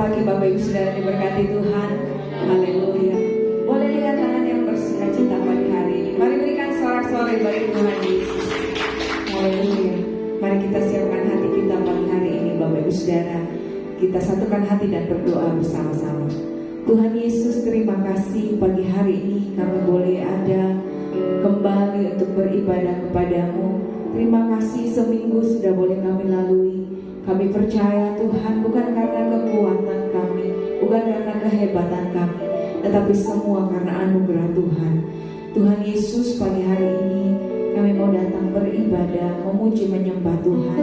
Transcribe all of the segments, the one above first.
pagi Bapak Ibu Saudara diberkati Tuhan. Haleluya. Boleh lihat tangan yang bersukacita pagi hari ini. Mari berikan sorak-sorai bagi Tuhan Yesus. Haleluya. Mari kita siapkan hati kita pagi hari ini Bapak Ibu Saudara. Kita satukan hati dan berdoa bersama-sama. Tuhan Yesus, terima kasih pagi hari ini kami boleh ada kembali untuk beribadah kepadamu. Terima kasih seminggu sudah boleh kami lalui. Kami percaya Tuhan bukan karena kekuatan kami, bukan karena kehebatan kami, tetapi semua karena anugerah Tuhan. Tuhan Yesus, pagi hari ini kami mau datang beribadah, memuji menyembah Tuhan.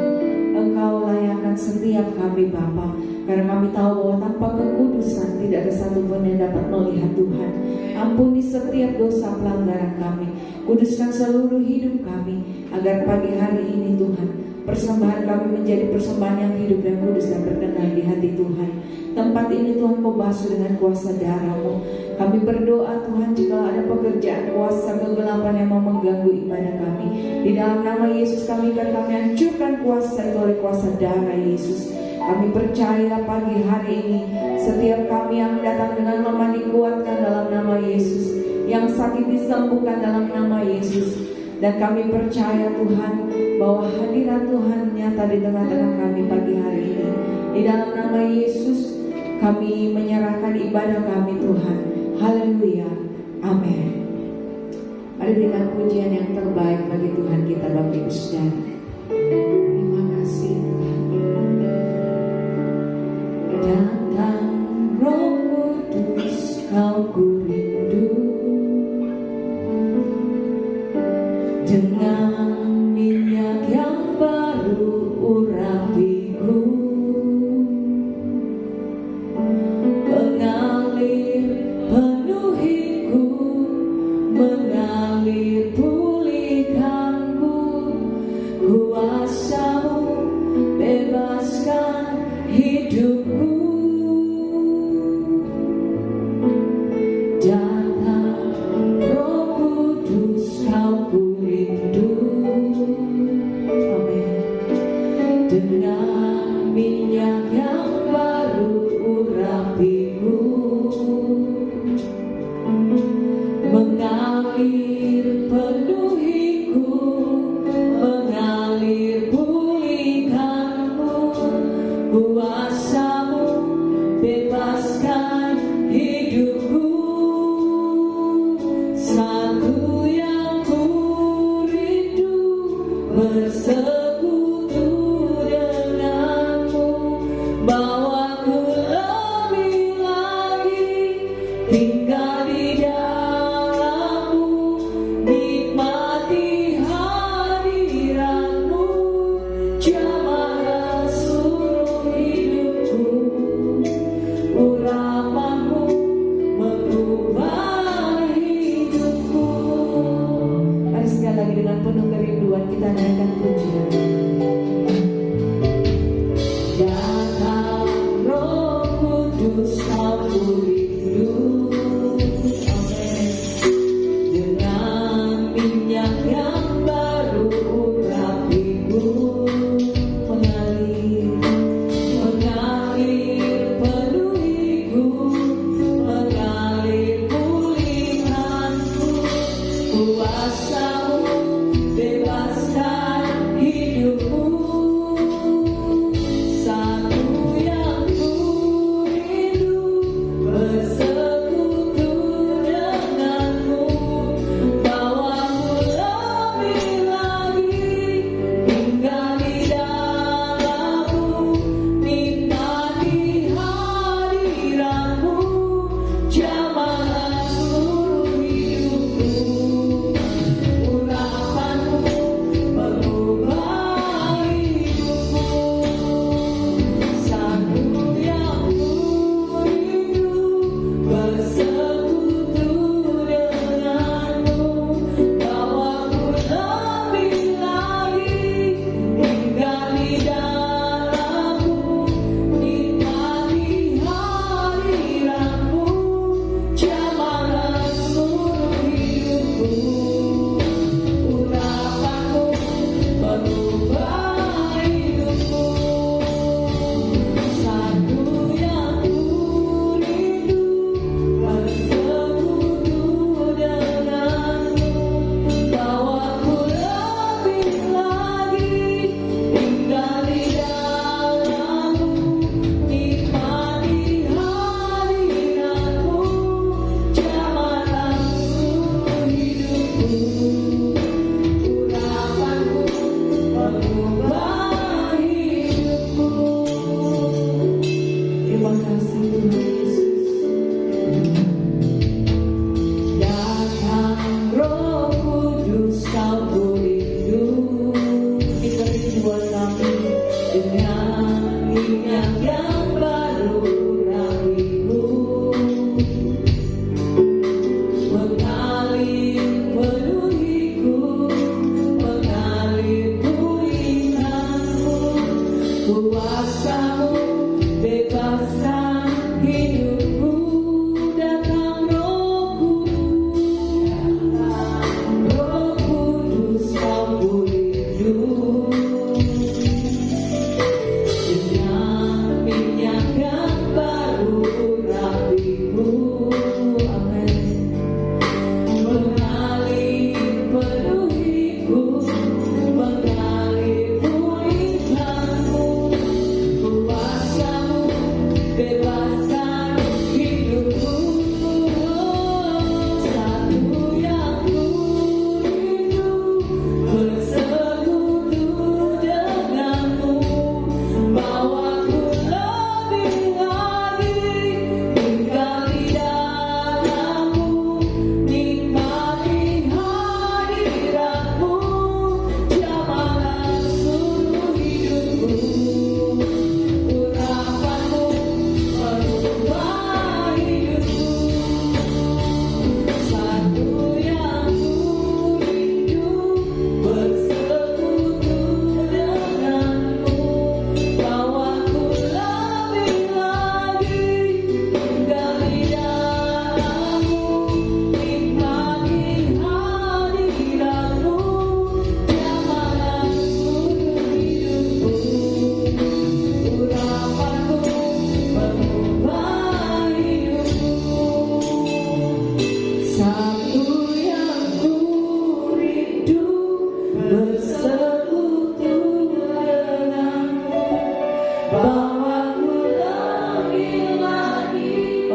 Engkau layakkan setiap kami Bapa, karena kami tahu bahwa tanpa kekudusan tidak ada satupun yang dapat melihat Tuhan. Ampuni setiap dosa pelanggaran kami, kuduskan seluruh hidup kami, agar pagi hari ini Tuhan, persembahan kami menjadi persembahan yang hidup dan kudus dan berkenan di hati Tuhan. Tempat ini Tuhan Kau basuh dengan kuasa darah-Mu. Kami berdoa Tuhan, jika ada pekerjaan kuasa kegelapan yang mau mengganggu ibadah kami, di dalam nama Yesus kami hancurkan kuasa itu oleh kuasa darah Yesus. Kami percaya pagi hari ini setiap kami yang datang dengan lemah dikuatkan dalam nama Yesus, yang sakit disembuhkan dalam nama Yesus. Dan kami percaya Tuhan bahwa hadirat Tuhan nyata di tengah-tengah kami pagi hari ini. Di dalam nama Yesus kami menyerahkan ibadah kami Tuhan. Haleluya. Amin. Mari berikan pujian yang terbaik bagi Tuhan kita Bapak Ibu Saudara. Terima kasih Tuhan. Datang Roh Kudus, Kau ku rindu, dengan minyak yang baru urapiku, mengalir penuhiku, mengalir pulihkanku. Kuasa-Mu bebaskan hidupku. Datang Roh Kudus, Kau ku rindu. Amin. Dengan minyak yang baru urapiku, mengalir penuhiku, mengalir pulihkanku. Kuasa-Mu bebaskan hidupku. Satu yang ku rindu, bersekutu denganmu, bawaku lebih lagi tinggal di dalam-Mu, nikmati hadirat-Mu, jamah seluruh hidupku. Urapan-Mu mengubah hidupku. Mari sekali lagi dengan penuh kerinduan kita naikkan pujian. Datang Roh Kudus, Kau ku rindu. Amin. Dengan minyak yang baru urapiku, mengalir penuhiku, mengalir pulihkanku. Kuasa-Mu bebaskan hidupku. Satu yang ku rindu, bersekutu denganmu, bawamu lebih lagi tinggal di dalam-Mu, nikmati hadirat-Mu,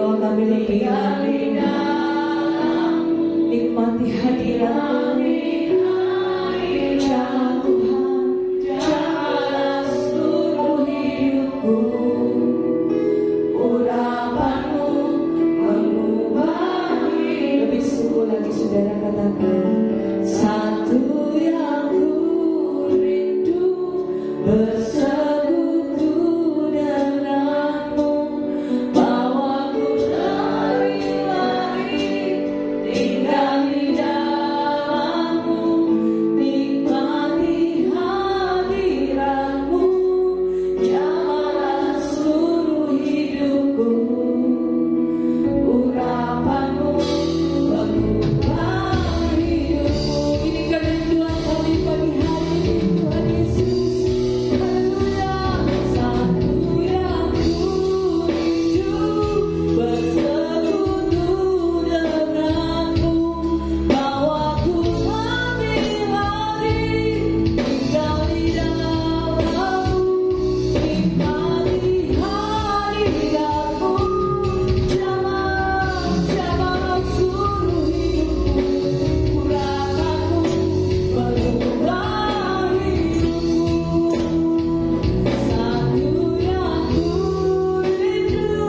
bahwa kami lebih lagi nikmati hadirat-Mu. Jamah Tuhan, jamah seluruh hidupku. Urapan-Mu mengubah hidup. Lebih sungguh lagi saudara katakan, satu yang ku rindu bersekutu denganmu, bawaku lari-lari tinggal di dalammu, nikmati hadiratmu, jamahlah seluruh hidupku. Urapan-Mu mengubah hidupku. Ini kerinduan kami pagi hari ini, Tuhan Yesus. Haleluya. Satu yang ku rindu bersekutu denganmu, bawaku lari-lari tinggal di dalammu, nikmati hadiratmu, jamah seluruh hidupku. Urapan-Mu mengubah hidupku. Satu yang ku rindu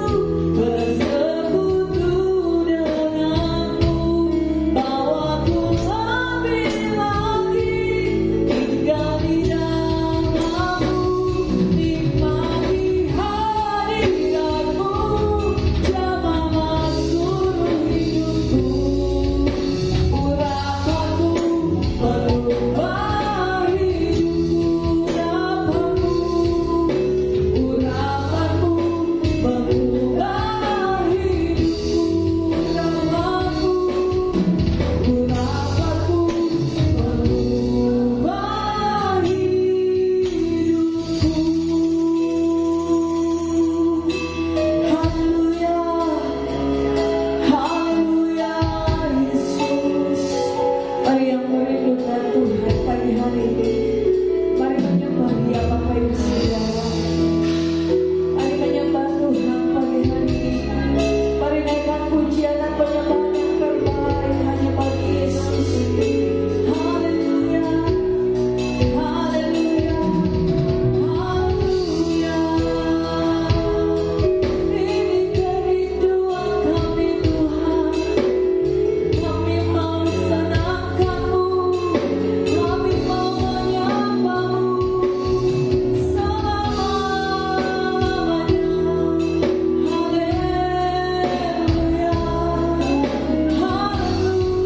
bersekutu denganmu, bawaku lari-lari tinggal di dalammu, nikmati hadiratmu, jamahlah seluruh hidupku. Urapan-Mu mengubah hidupku. Urapan-Mu mengubah hidupku. Urapan-Mu mengubah hidupku. Haleluya. Haleluya, Yesus. Mari yang merindukan Tuhan pagi hari ini, mari menyembah Dia Bapak Ibu Saudara. Mari menyembah Tuhan pagi hari ini. Mari naikkan pujian dan penyembahan yang terbaik hanya bagi Yesus. Haleluya. Haleluya. Haleluya. Ini kerinduan kami Tuhan. Kami mau senangkan-Mu, kami mau menyembah-Mu selama-lamanya. Haleluya. Haleluya.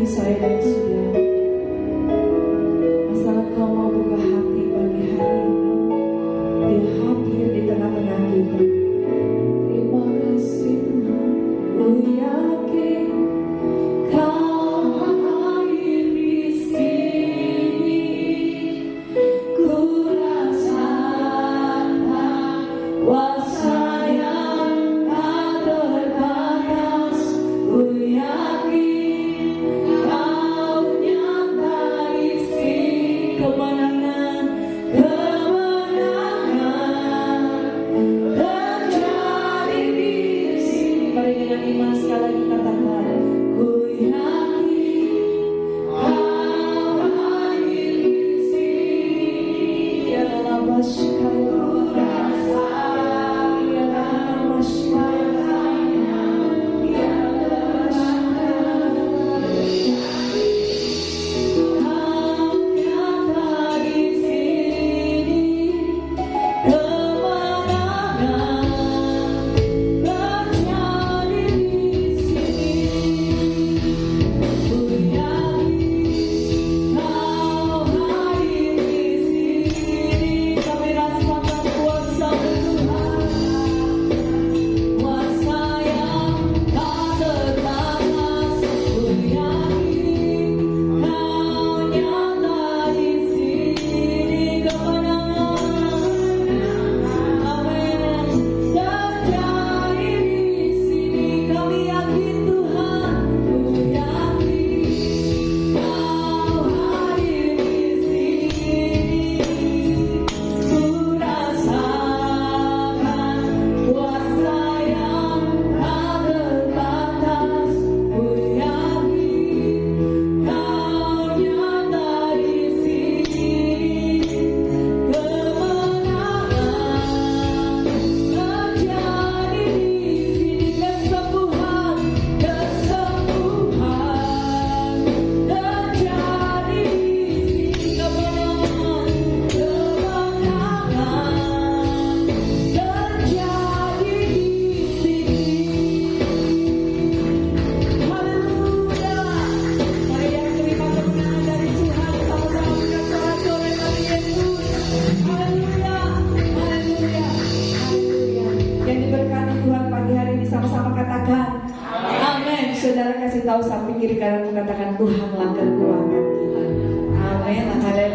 saya dan saudara. Asal kau mau buka hati pagi hari ini, Dia hadir di tengah-tengah kita. Terima kasih Tuhan, ku yakin Kau hadir di sini. Ku rasakan kuasa yang tak terbatas. Ku yakin Kau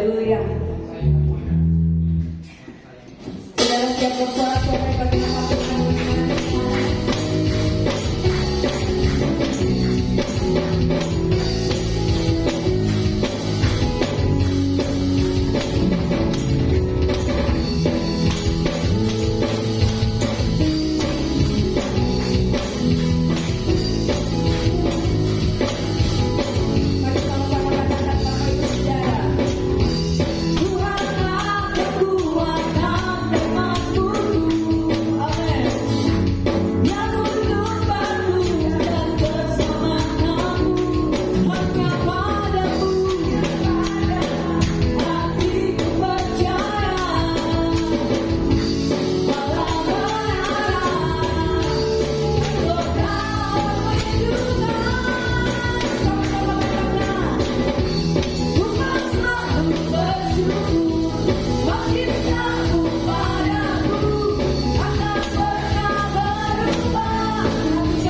Haleluya. Saudara siap bersorak-sorai bagi nama Tuhan. Mari sama-sama katakan Bapak Ibu Saudara. Tuhanlah kekuatan dan makhlukku. Amin. Yang gunung batu dan keselamatanmu, hanya padamu hatiku percaya. Walau berharap, kau tahu perlindungan. Tuhan selalu bersyukur, makin tahu padamu akan pernah berubah.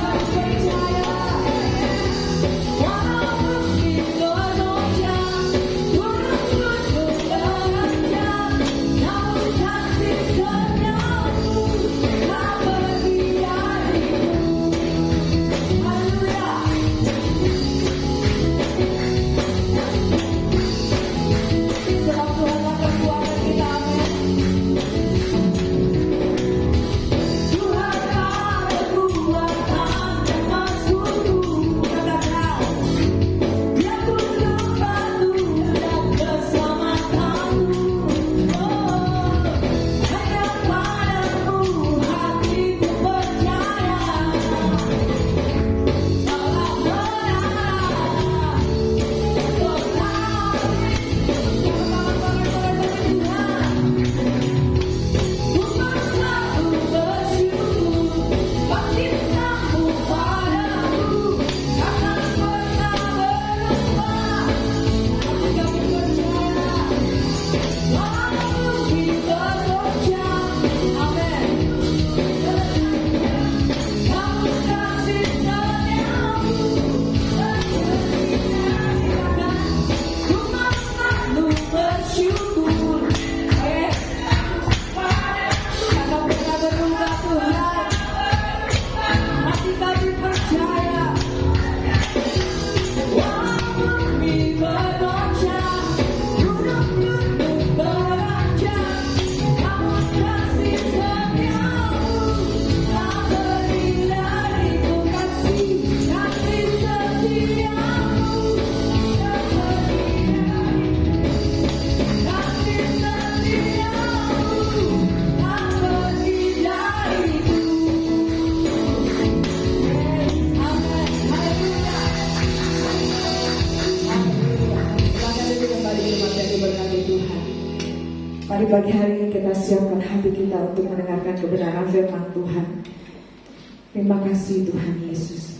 Aku percaya, walau bukit menerjang, gunung gunung beranjak, namun kasih setiamu tak pergi dariku. Haleluya. Sebab Tuhanlah kekuatan kita, amin. Tuhanlah kekuatan dan makhlukku. Katakan, Dia gunung batu dan keselamatanmu. Oh, hanya padamu hatiku percaya. Walau berharap, kau tahu Tuhan selalu bersyukur, makin tahu padamu akan pernah berubah. Aku yakin percaya, walau bukit menerjang, amin. Namun kasih setiamu Tuhan selalu bersyukur. Akan pernah berubah Tuhan. Hati kami percaya. Walau bukit menerjang, gunung-gunung beranjak, namun kasih setiamu tak pergi dariku. Kasih setiamu tak pergi dariku. Kasih setiamu tak pergi dariku. Amin. Haleluya. Haleluya. Silakan duduk kembali di rumah dan diberkati Tuhan. Mari pagi hari ini kita siapkan hati kita untuk mendengarkan kebenaran firman Tuhan. Terima kasih Tuhan Yesus.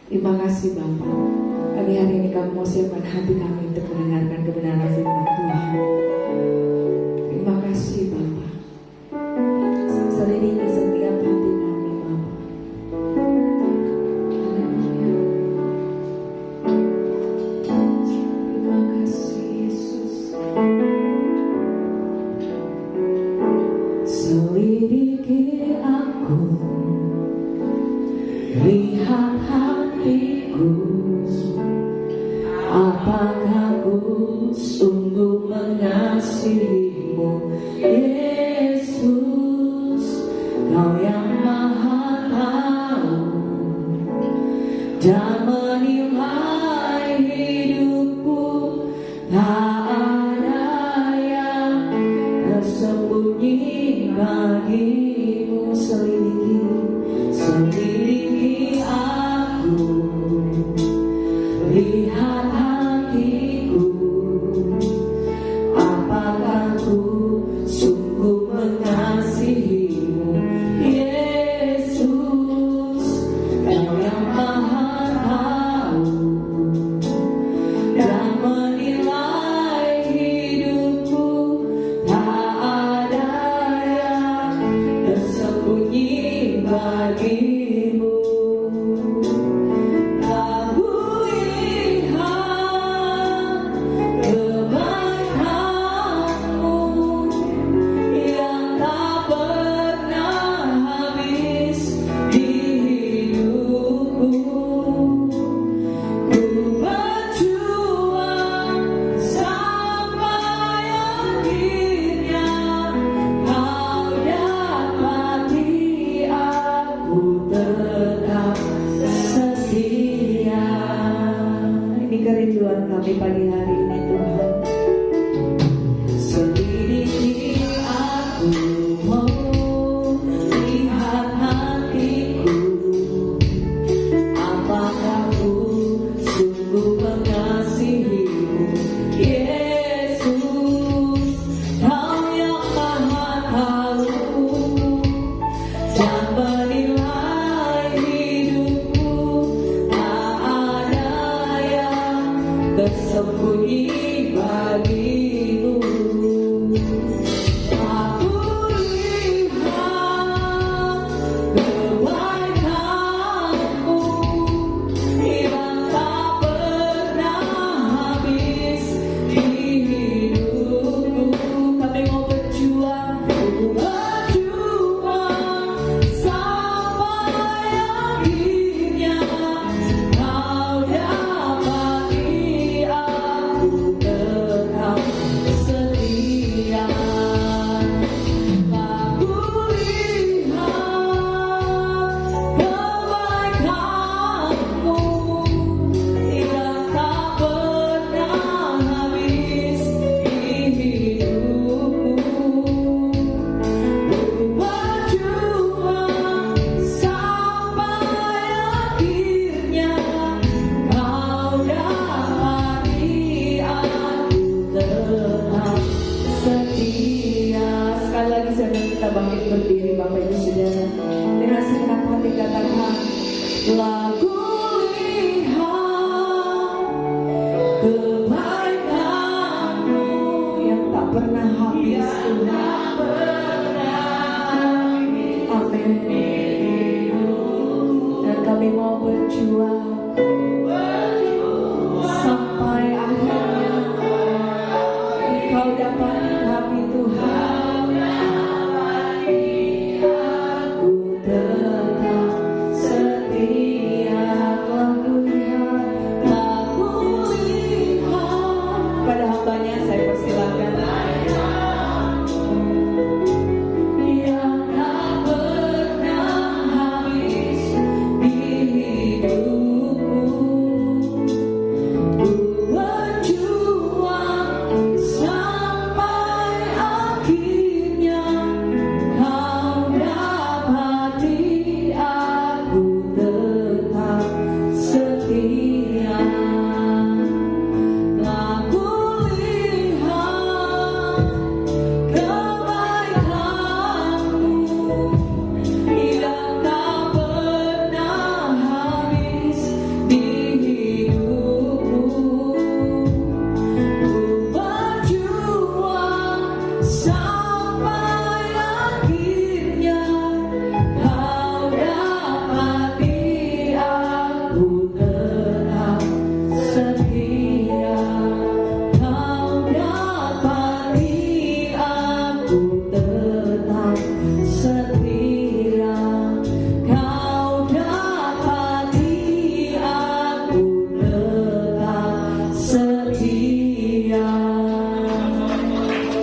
Terima kasih Bapa. Pagi hari ini kami mau siapkan hati kami untuk mendengarkan kebenaran firman Tuhan. Terima kasih Bapa. Selidiki setiap hati kami Bapa. Haleluya. Terima kasih Yesus. Selidiki aku, lihat hatiku, apakah ku sungguh mengasihimu, Yesus. Kau yang maha tahu dan menilai hidupku, tak ada yang tersembunyi bagimu. Selidiki aku, lihat hatiku, apakah ku sungguh kami pagi hari ini Tuhan. Selidiki aku, mau lihat hatiku, apakah ku sungguh mengasihimu, Yesus, Kau yang maha tahu dan menilai hidupku, tak ada yang tersembunyi bagimu. Aku lihat kebaikanmu yang tak pernah habis di hidupku. Kami mau berjuang sampai akhirnya Kau dapati aku tetap setia. Aku lihat kebaikanmu yang tak pernah habis di hidupku. Berjuang sampai akhirnya Kau dapati aku tetap setia. Sekali lagi saya minta kita bangkit berdiri Bapak Ibu Saudara, dengan segenap hati katakan, lagu lihat kebaikanmu yang tak pernah habis Tuhan. Amin. Dan kami mau berjuang sampai akhirnya Kau dapati kami Tuhan. Aku tetap setia. Lagu lihat pada hambanya saya persilakan. Yang tak pernah habis di hidupku. Berjuang sampai akhirnya Kau dapati aku tetap setia. Lagu lihat kebaikanmu yang tak pernah habis di hidupku. Berjuang sampai akhirnya Kau dapati aku tetap setia. Kau dapati aku tetap setia. Kau dapati aku tetap setia.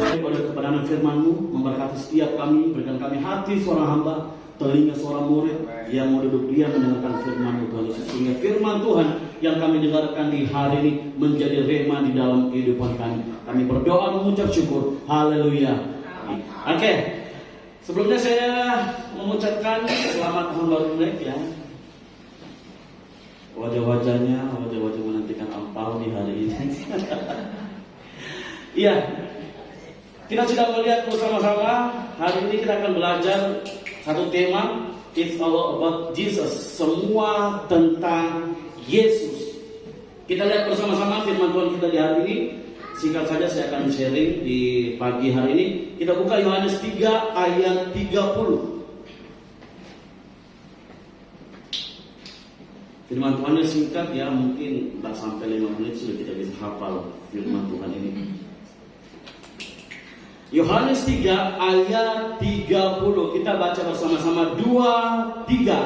Daripada kebenaran firman-Mu memberkati setiap kami, berikan kami hati seorang hamba, telinga seorang murid yang mau duduk diam mendengarkan firman-Mu Tuhan Yesus, sehingga firman Tuhan yang kami dengarkan di hari ini menjadi rema di dalam kehidupan kami. Kami berdoa mengucap syukur. Haleluya. Oke. Sebelumnya saya mengucapkan selamat tahun baru Imlek ya. Wajah-wajahnya wajah-wajah menantikan ampau di hari ini. Iya. Kita sudah melihat bersama-sama. Hari ini kita akan belajar satu tema, it's all about Jesus. Semua tentang Yesus. Kita lihat bersama-sama firman Tuhan kita di hari ini. Singkat saja saya akan sharing di pagi hari ini. Kita buka Yohanes 3 ayat 30. Firman Tuhan singkat ya, mungkin tak sampai 5 menit sudah kita bisa hafal firman Tuhan ini. Yohanes 3 ayat 30. Kita baca bersama-sama 2, 3.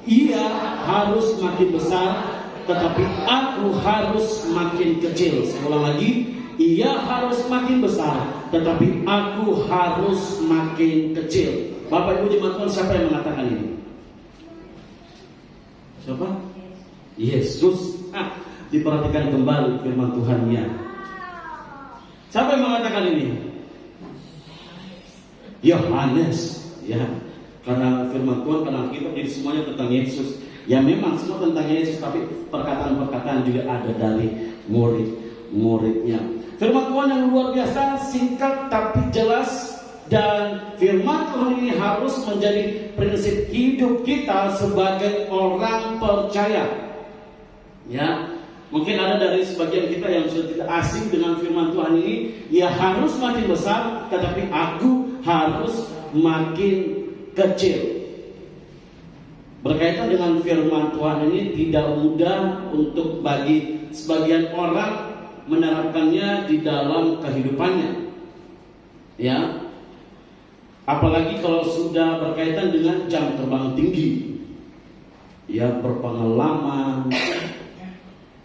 Ia harus makin besar, tetapi aku harus makin kecil. Saya ulang lagi. Ia harus makin besar, tetapi aku harus makin kecil. Bapak Ibu jemaat Tuhan, siapa yang mengatakan ini? Siapa? Yesus. diperhatikan kembali firman Tuhan-Nya. Siapa yang mengatakan ini? Yohanes, ya. Karena firman Tuhan, karena kita jadi semuanya tentang Yesus. Ya memang semua tentang Yesus, tapi perkataan-perkataan juga ada dari murid-muridnya. Firman Tuhan yang luar biasa, singkat tapi jelas. Dan firman Tuhan ini harus menjadi prinsip hidup kita sebagai orang percaya. Ya, mungkin ada dari sebagian kita yang sudah tidak asing dengan firman Tuhan ini. Ya harus makin besar, tetapi aku harus makin kecil. Berkaitan dengan firman Tuhan ini tidak mudah untuk bagi sebagian orang menerapkannya di dalam kehidupannya. Ya. Apalagi kalau sudah berkaitan dengan jam terbang tinggi, ya berpengalaman,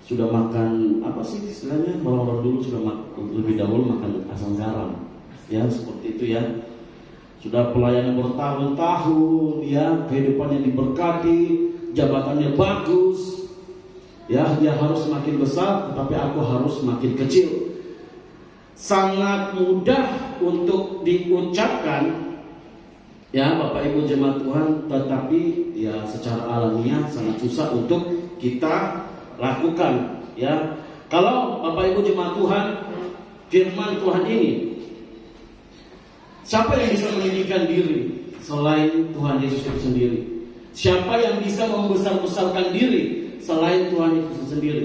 sudah makan apa sih istilahnya, orang-orang dulu sudah lebih dahulu makan asam garam, ya seperti itu ya. Sudah pelayanan bertahun-tahun, ya kehidupannya diberkati, jabatannya bagus, ya dia harus makin besar, tetapi aku harus makin kecil. Sangat mudah untuk diucapkan, ya Bapak Ibu jemaat Tuhan, tetapi ya secara alamiah sangat susah untuk kita lakukan. Ya, kalau Bapak Ibu jemaat Tuhan, firman Tuhan ini, siapa yang bisa meninggikan diri selain Tuhan Yesus itu sendiri? Siapa yang bisa membesar-besarkan diri selain Tuhan Yesus sendiri?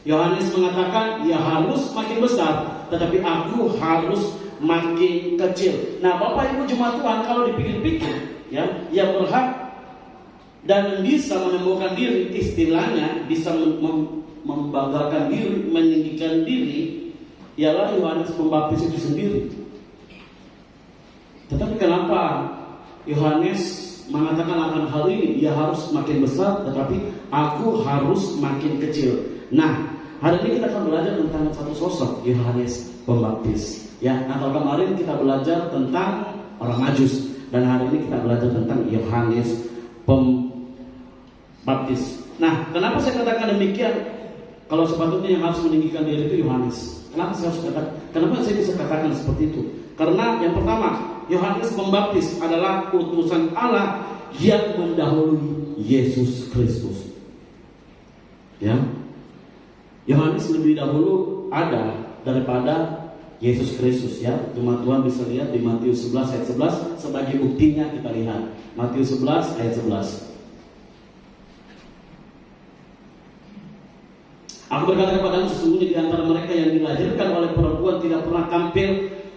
Yohanes mengatakan, ya harus makin besar, tetapi aku harus makin kecil. Nah, Bapak Ibu jemaat Tuhan, kalau dipikir-pikir, ya, yang berhak dan bisa menemukan diri, istilahnya bisa membanggakan diri, meninggikan diri, ialah Yohanes Pembaptis itu sendiri. Tetapi kenapa Yohanes mengatakan akan hal ini? Ia harus makin besar, tetapi aku harus makin kecil. Nah, hari ini kita akan belajar tentang satu sosok, Yohanes Pembaptis. Ya, Natal kemarin kita belajar tentang orang Majus, dan hari ini kita belajar tentang Yohanes Pembaptis. Nah, kenapa saya katakan demikian? Kalau sepatutnya yang harus meninggikan diri itu Yohanes. Kenapa saya bisa katakan seperti itu? Karena yang pertama, Yohanes Pembaptis adalah utusan Allah yang mendahului Yesus Kristus. Ya, Yohanes lebih dahulu ada daripada Yesus Kristus, ya. Jemaat Tuhan bisa lihat di Matius 11 ayat 11. Sebagai buktinya kita lihat Matius 11 ayat 11. Aku berkata kepadamu, sesungguhnya di antara mereka yang dilahirkan oleh perempuan tidak pernah tampil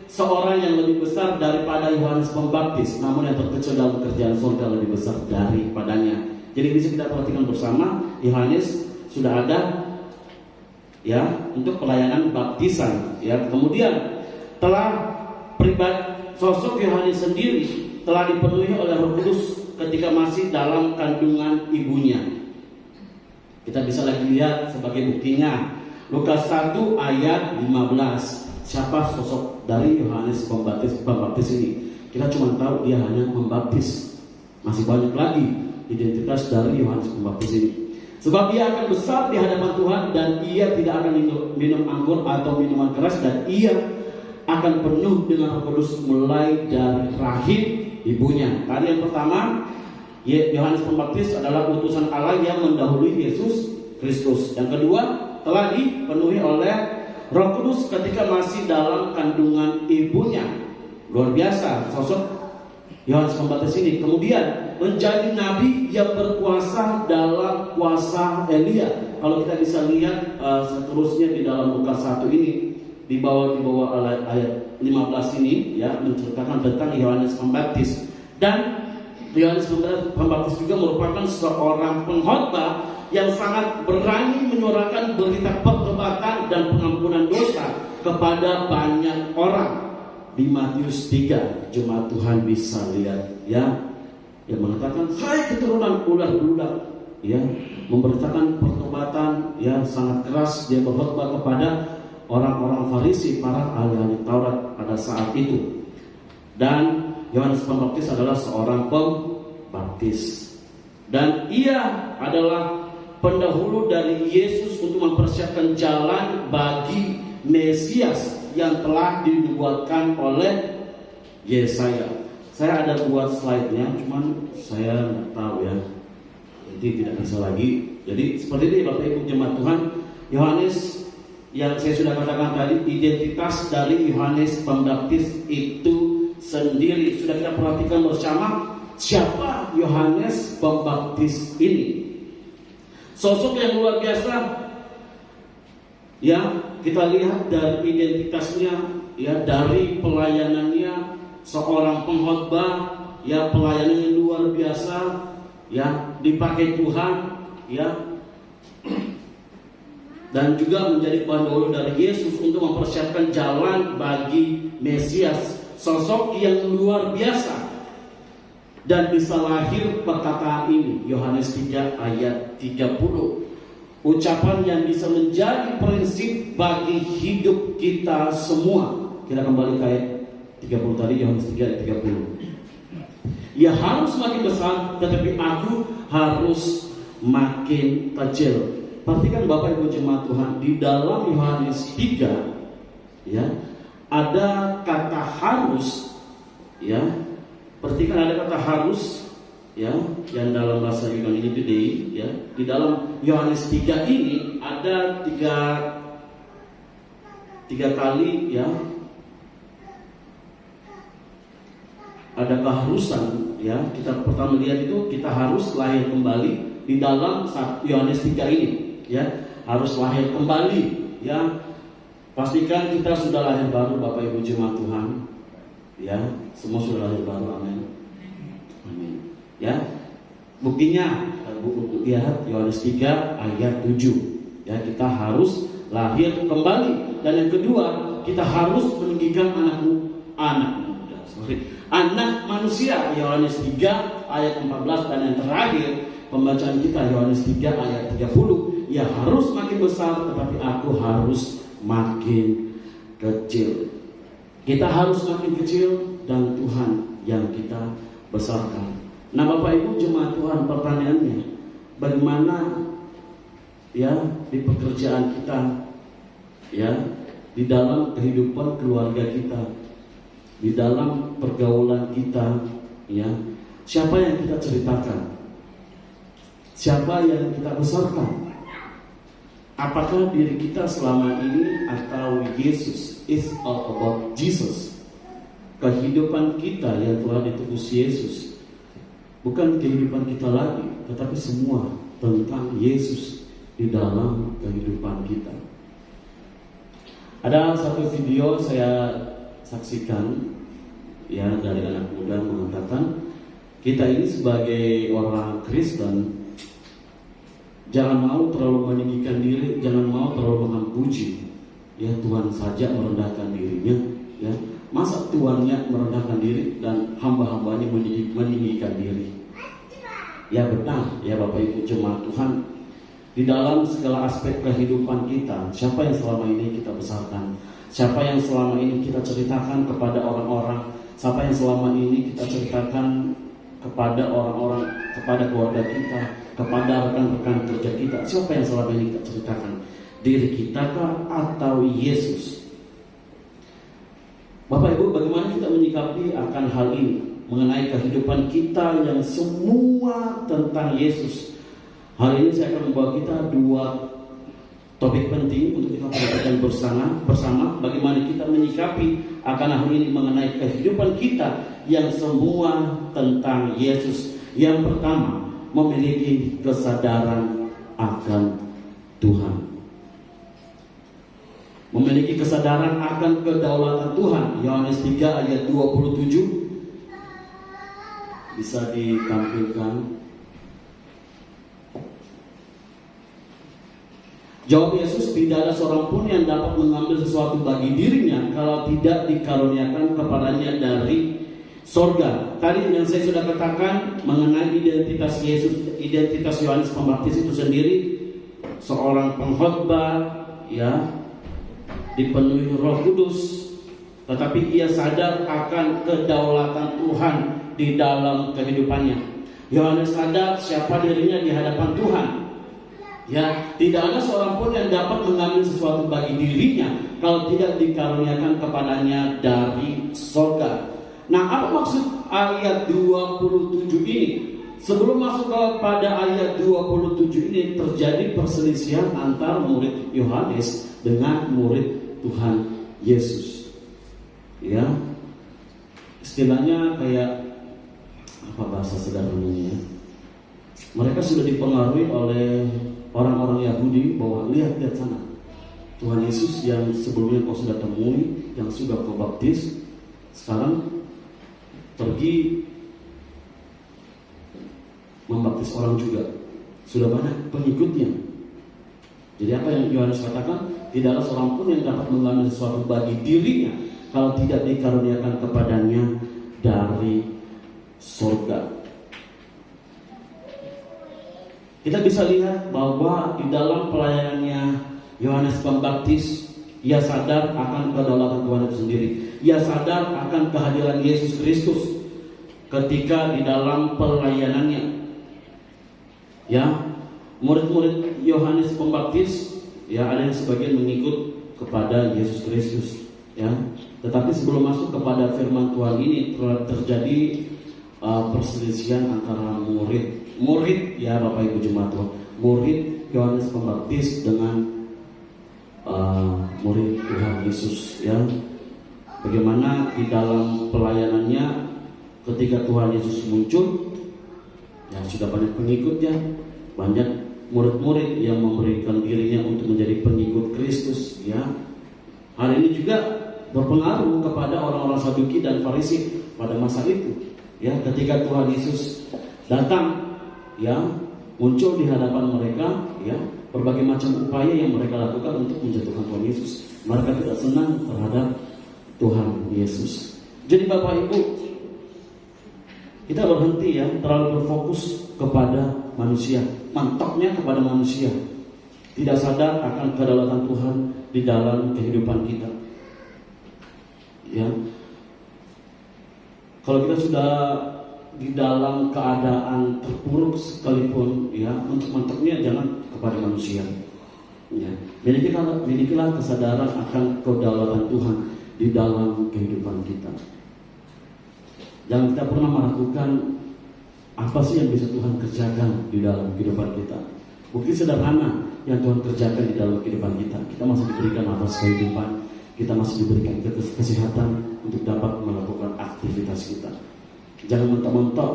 seorang yang lebih besar daripada Yohanes Pembaptis, namun yang terkecil dalam kerjaan surga lebih besar daripadanya. Jadi bisa kita perhatikan bersama, Yohanes sudah ada, ya, untuk pelayanan baptisan, ya. Kemudian telah sosok Yohanes sendiri telah dipenuhi oleh Roh Kudus ketika masih dalam kandungan ibunya. Kita bisa lagi lihat sebagai buktinya Lukas 1 ayat 15. Siapa sosok dari Yohanes Pembaptis ini? Kita cuma tahu dia hanya membaptis. Masih banyak lagi identitas dari Yohanes Pembaptis ini. Sebab ia akan besar di hadapan Tuhan, dan ia tidak akan minum anggur atau minuman keras, dan ia akan penuh dengan Roh Kudus mulai dari rahim ibunya. Tadi yang pertama, Yohanes Pembaptis adalah utusan Allah yang mendahului Yesus Kristus. Yang kedua, telah dipenuhi oleh Roh Kudus ketika masih dalam kandungan ibunya. Luar biasa sosok Yohanes Pembaptis ini. Kemudian menjadi nabi yang berkuasa dalam kuasa Elia. Kalau kita bisa lihat seterusnya di dalam Lukas 1 ini, di bawah ayat 15 ini, ya, menceritakan tentang Yohanes Pembaptis. Dan Yohanes Pembaptis juga merupakan seorang pengkhotbah yang sangat berani menyuarakan berita pertobatan dan pengampunan dosa kepada banyak orang. Di Matius 3, jemaat Tuhan bisa lihat, ya, yang mengatakan, hai keturunan ular-ular, ya, memberitakan pertobatan, ya, sangat keras. Dia berkhotbah kepada orang-orang Farisi, para ahli-ahli Taurat pada saat itu. Dan Yohanes Pembaptis adalah seorang pembaptis, dan ia adalah pendahulu dari Yesus untuk mempersiapkan jalan bagi Mesias yang telah dinubuatkan oleh Yesaya. Saya ada buat slide-nya, cuman saya nggak tahu ya, jadi tidak bisa lagi. Jadi seperti ini Bapak Ibu jemaat Tuhan, Yohanes yang saya sudah katakan tadi, identitas dari Yohanes Pembaptis itu sendiri. Sudah kita perhatikan bersama siapa Yohanes Pembaptis ini. Sosok yang luar biasa. Ya, kita lihat dari identitasnya, ya, dari pelayanannya, seorang pengkhotbah, ya, pelayanan yang luar biasa, ya, dipakai Tuhan, ya, dan juga menjadi pendahulu dari Yesus untuk mempersiapkan jalan bagi Mesias. Sosok yang luar biasa. Dan bisa lahir perkataan ini, Yohanes 3 ayat 30. Ucapan yang bisa menjadi prinsip bagi hidup kita semua. Kita kembali ke ayat 30 tadi, Yohanes 3 ayat 30. Ya harus makin besar, tetapi aku harus makin kecil. Perhatikan Bapak Ibu jemaat Tuhan, di dalam Yohanes 3 ya, ada kata harus, ya. Perhatikan ada kata harus, ya, yang dalam bahasa Yunani itu dei, ya. Di dalam Yohanes 3 ini ada tiga kali, ya, ada keharusan, ya. Kita pertama lihat itu kita harus lahir kembali di dalam Yohanes 3 ini, ya, harus lahir kembali, ya. Pastikan kita sudah lahir baru Bapak Ibu jemaat Tuhan, ya, semua sudah lahir baru, amin, amin, ya. Buktinya, untuk lihat Yohanes 3 ayat 7, ya, kita harus lahir kembali. Dan yang kedua, kita harus meninggikan anak manusia, Yohanes 3 ayat 14. Dan yang terakhir, pembacaan kita Yohanes 3 ayat 30, ya harus makin besar, tetapi aku harus makin kecil. Kita harus makin kecil dan Tuhan yang kita besarkan. Nah Bapak Ibu jemaat Tuhan, pertanyaannya, bagaimana, ya, di pekerjaan kita, ya, di dalam kehidupan keluarga kita, di dalam pergaulan kita, ya, siapa yang kita ceritakan? Siapa yang kita besarkan? Apakah diri kita selama ini atau Yesus? It's all about Jesus. Kehidupan kita yang telah ditebus Yesus, bukan kehidupan kita lagi, tetapi semua tentang Yesus di dalam kehidupan kita. Ada satu video saya saksikan, ya, dari anak muda mengatakan, kita ini sebagai orang Kristen jangan mau terlalu meninggikan diri, jangan mau terlalu memuji. Ya, Tuhan saja merendahkan dirinya, ya. Masa tuannya merendahkan diri dan hamba-hambanya meninggikan diri? Ya benar, ya Bapak Ibu jemaat Tuhan, di dalam segala aspek kehidupan kita, siapa yang selama ini kita besarkan? Siapa yang selama ini kita ceritakan kepada orang-orang? Siapa yang selama ini kita ceritakan kepada orang-orang, kepada keluarga kita, kepada rekan-rekan kerja kita? Siapa yang selama ini kita ceritakan? Diri kita kah atau Yesus? Bapak Ibu, bagaimana kita menyikapi akan hal ini mengenai kehidupan kita yang semua tentang Yesus? Hari ini saya akan membawa kita dua topik penting untuk kita perhatikan bersama bagaimana kita menyikapi akan hal ini mengenai kehidupan kita yang semua tentang Yesus. Yang pertama, memiliki kesadaran akan Tuhan. Memiliki kesadaran akan kedaulatan Tuhan. Yohanes 3 ayat 27 bisa ditampilkan. Jawab Yesus, tidak ada seorang pun yang dapat mengambil sesuatu bagi dirinya kalau tidak dikaruniakan kepadanya dari sorga. Tadi yang saya sudah katakan mengenai identitas Yesus, identitas Yohanes Pembaptis itu sendiri, seorang pengkhotbah, ya, dipenuhi Roh Kudus, tetapi ia sadar akan kedaulatan Tuhan di dalam kehidupannya. Yohanes sadar siapa dirinya di hadapan Tuhan. Ya, tidak ada seorang pun yang dapat mengambil sesuatu bagi dirinya kalau tidak dikaruniakan kepadanya dari sorga. Nah, apa maksud ayat 27 ini? Sebelum masuk kepada ayat 27 ini, terjadi perselisihan antara murid Yohanes dengan murid Tuhan Yesus. Ya, istilahnya kayak apa bahasa sederhananya? Mereka sudah dipengaruhi oleh orang-orang Yahudi bahwa lihat sana, Tuhan Yesus yang sebelumnya kau sudah temui, yang sudah kau baptis, sekarang pergi membaptis orang juga, sudah banyak pengikutnya. Jadi apa yang Yohanes katakan, tidak ada seorang pun yang dapat mengambil sesuatu bagi dirinya kalau tidak dikaruniakan kepadanya dari surga. Kita bisa lihat bahwa di dalam pelayanannya Yohanes Pembaptis, ia sadar akan kedaulatan Tuhan itu sendiri. Ia sadar akan kehadiran Yesus Kristus ketika di dalam pelayanannya. Ya, murid-murid Yohanes Pembaptis, ya ada yang sebagian mengikut kepada Yesus Kristus. Ya, tetapi sebelum masuk kepada firman Tuhan ini terjadi perselisihan antara murid ya Bapak Ibu Jemaat Tuhan, murid Yohanes Pembaptis dengan murid Tuhan Yesus. Ya, bagaimana di dalam pelayanannya ketika Tuhan Yesus muncul, ya sudah banyak pengikutnya, banyak murid-murid yang memberikan dirinya untuk menjadi pengikut Kristus. Ya, hal ini juga berpengaruh kepada orang-orang Saduki dan Farisi pada masa itu. Ya, ketika Tuhan Yesus datang, ya muncul di hadapan mereka, ya berbagai macam upaya yang mereka lakukan untuk menjatuhkan Tuhan Yesus. Mereka tidak senang terhadap Tuhan Yesus. Jadi Bapak Ibu, kita berhenti ya terlalu berfokus kepada manusia, mantapnya kepada manusia, tidak sadar akan kedaulatan Tuhan di dalam kehidupan kita. Ya, kalau kita sudah di dalam keadaan terpuruk sekalipun, ya mantapnya jangan kepada manusia. Ya, milikilah kesadaran akan kedaulatan Tuhan di dalam kehidupan kita. Jangan kita pernah meragukan apa sih yang bisa Tuhan kerjakan di dalam kehidupan kita. Bukti sederhana yang Tuhan kerjakan di dalam kehidupan kita. Kita masih diberikan nafas kehidupan, kita masih diberikan kesehatan untuk dapat melakukan aktivitas kita. Jangan mentok-mentok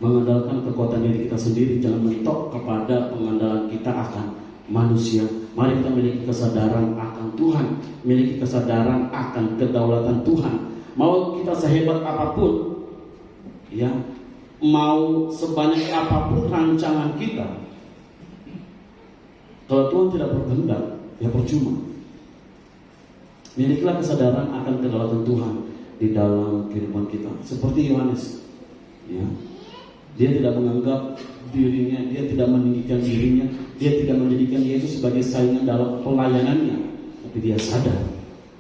mengandalkan kekuatan diri kita sendiri. Jangan mentok kepada pengandalan kita akan manusia. Mari kita memiliki kesadaran akan Tuhan, memiliki kesadaran akan kedaulatan Tuhan. Mau kita sehebat apapun, ya, mau sebanyak apapun rancangan kita, kalau Tuhan tidak berkehendak, ya percuma. Milikilah kesadaran akan kedaulatan Tuhan di dalam kehidupan kita. Seperti Yohanes, ya, dia tidak menganggap dirinya, dia tidak meninggikan dirinya, dia tidak menjadikan Yesus sebagai saingan dalam pelayanannya, tapi dia sadar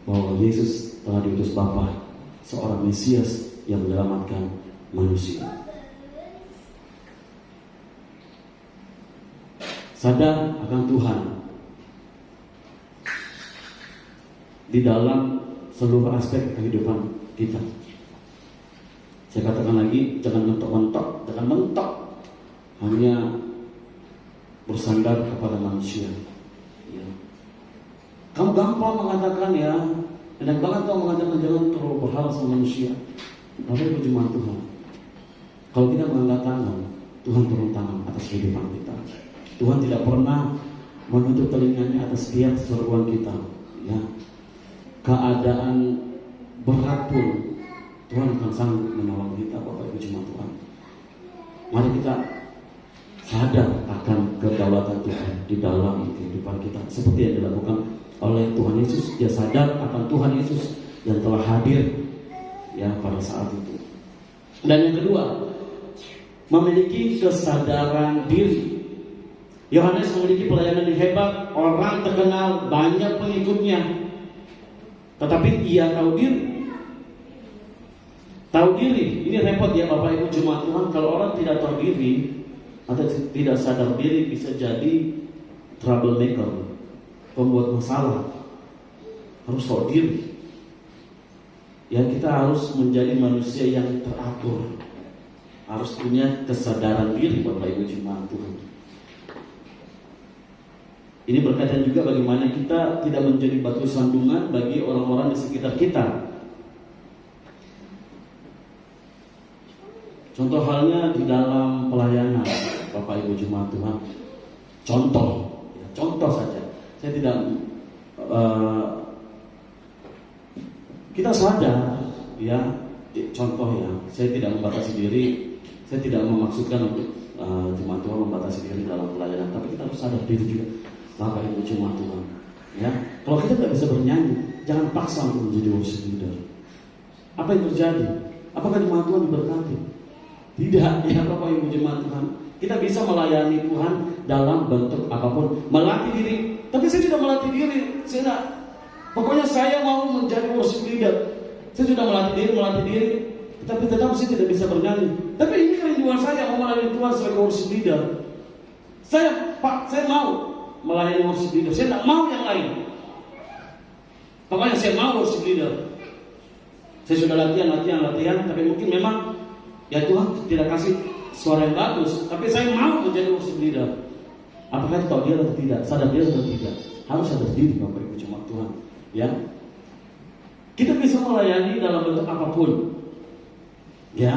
bahwa Yesus telah diutus Bapa, seorang Mesias yang menyelamatkan manusia. Sadar akan Tuhan di dalam seluruh aspek kehidupan kita. Saya katakan lagi, jangan mentok-mentok, jangan mentok hanya bersandar kepada manusia. Ya. Kamu gampang mengatakan ya, enak banget kamu mengatakan jangan terlalu berharap sama manusia. Tapi itu cuma Tuhan. Kalau kita mengangkat tangan, Tuhan turun tangan atas kehidupan kita. Tuhan tidak pernah menutup telinganya atas setiap seruan kita. Ya. Keadaan berat pun Tuhan akan sanggup menolong kita, Bapak Ibu Jemaat Tuhan. Mari kita sadar akan kedaulatan Tuhan di dalam kehidupan kita, seperti yang dilakukan oleh Tuhan Yesus. Dia sadar akan Tuhan Yesus yang telah hadir ya pada saat itu. Dan yang kedua, memiliki kesadaran diri. Yohanes memiliki pelayanan yang hebat, orang terkenal, banyak pengikutnya, tetapi ia tahu diri. Tahu diri, ini repot ya Bapak Ibu Jemaat Tuhan. Kalau orang tidak tahu diri, atau tidak sadar diri bisa jadi troublemaker, pembuat masalah. Harus tahu diri. Ya, kita harus menjadi manusia yang teratur. Harus punya kesadaran diri, Bapak Ibu jemaat Tuhan. Ini berkaitan juga bagaimana kita tidak menjadi batu sandungan bagi orang-orang di sekitar kita. Contoh halnya di dalam pelayanan, Bapak Ibu jemaat Tuhan. Contoh saja. Saya tidak kita sadar, ya, contoh ya, saya tidak membatasi diri, saya tidak memaksudkan untuk jemaat Tuhan membatasi diri dalam pelayanan, tapi kita harus sadar diri juga, Bapak Ibu jemaat Tuhan. Ya, kalau kita tidak bisa bernyanyi, jangan paksa untuk menjadi worship leader. Apa yang terjadi? Apakah jemaat Tuhan diberkati? Tidak, ya Bapak Ibu jemaat Tuhan. Kita bisa melayani Tuhan dalam bentuk apapun, melatih diri. Tapi saya tidak melatih diri, pokoknya saya mau menjadi worship leader. Saya sudah melatih diri, tapi tetap saya tidak bisa bernyanyi. Tapi ini kerinduan saya mau melayani Tuhan sebagai worship leader. Saya mau melayani worship leader. Saya tidak mau yang lain. Pokoknya saya mau worship leader. Saya sudah latihan, tapi mungkin memang ya Tuhan tidak kasih suara yang bagus. Tapi saya mau menjadi worship leader. Apakah itu tahu dia atau tidak? Sadar dia atau tidak? Harus sadar diri, Bapak Ibu jemaat Tuhan. Ya, kita bisa melayani dalam bentuk apapun. Ya,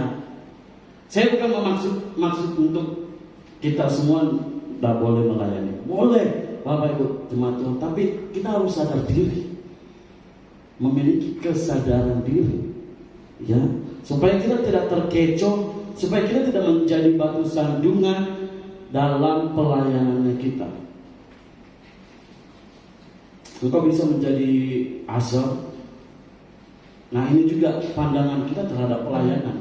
saya bukan maksud untuk kita semua tidak boleh melayani. Boleh, Bapak Ibu jemaat Tuhan. Tapi kita harus sadar diri, memiliki kesadaran diri, ya, supaya kita tidak terkecoh, supaya kita tidak menjadi batu sandungan dalam pelayanannya kita. Engkau bisa menjadi asal. Nah, ini juga pandangan kita terhadap pelayanan.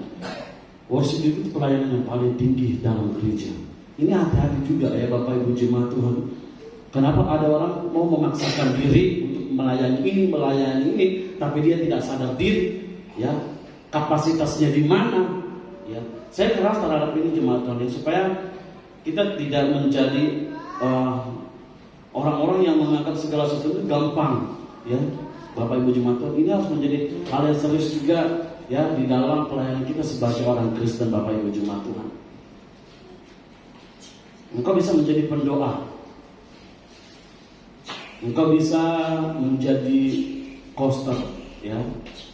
Worship itu pelayanan yang paling tinggi dalam gereja. Ini hati-hati juga ya Bapak Ibu jemaat Tuhan. Kenapa ada orang mau memaksakan diri untuk melayani ini, tapi dia tidak sadar diri, ya, kapasitasnya di mana? Ya, saya keras terhadap ini jemaat Tuhan, supaya kita tidak menjadi orang-orang yang menganggap segala sesuatu gampang, ya, Bapak Ibu jemaat Tuhan. Ini harus menjadi hal yang serius juga, ya, di dalam pelayanan kita sebagai orang Kristen, Bapak Ibu jemaat Tuhan. Engkau bisa menjadi pendoa, engkau bisa menjadi koster, ya,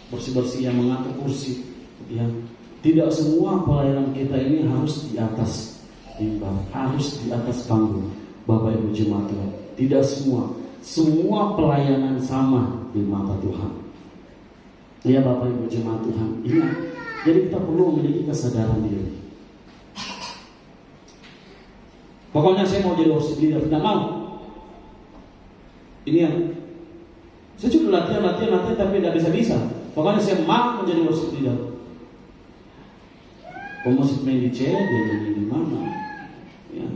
bersih-bersih yang mengatur kursi, ya. Tidak semua pelayanan kita ini harus di atas mimbar, harus di atas panggung, Bapak Ibu jemaat Tuhan. Tidak semua pelayanan sama di mata Tuhan. Ya Bapak Ibu jemaat Tuhan, ingat. Jadi kita perlu memiliki kesadaran diri. Pokoknya saya mau jadi worship leader, tidak mau. Ini yang saya sudah latihan tapi tidak bisa. Pokoknya saya mau menjadi worship leader. Pemusik main di C, dia nyanyi di mana? Ya.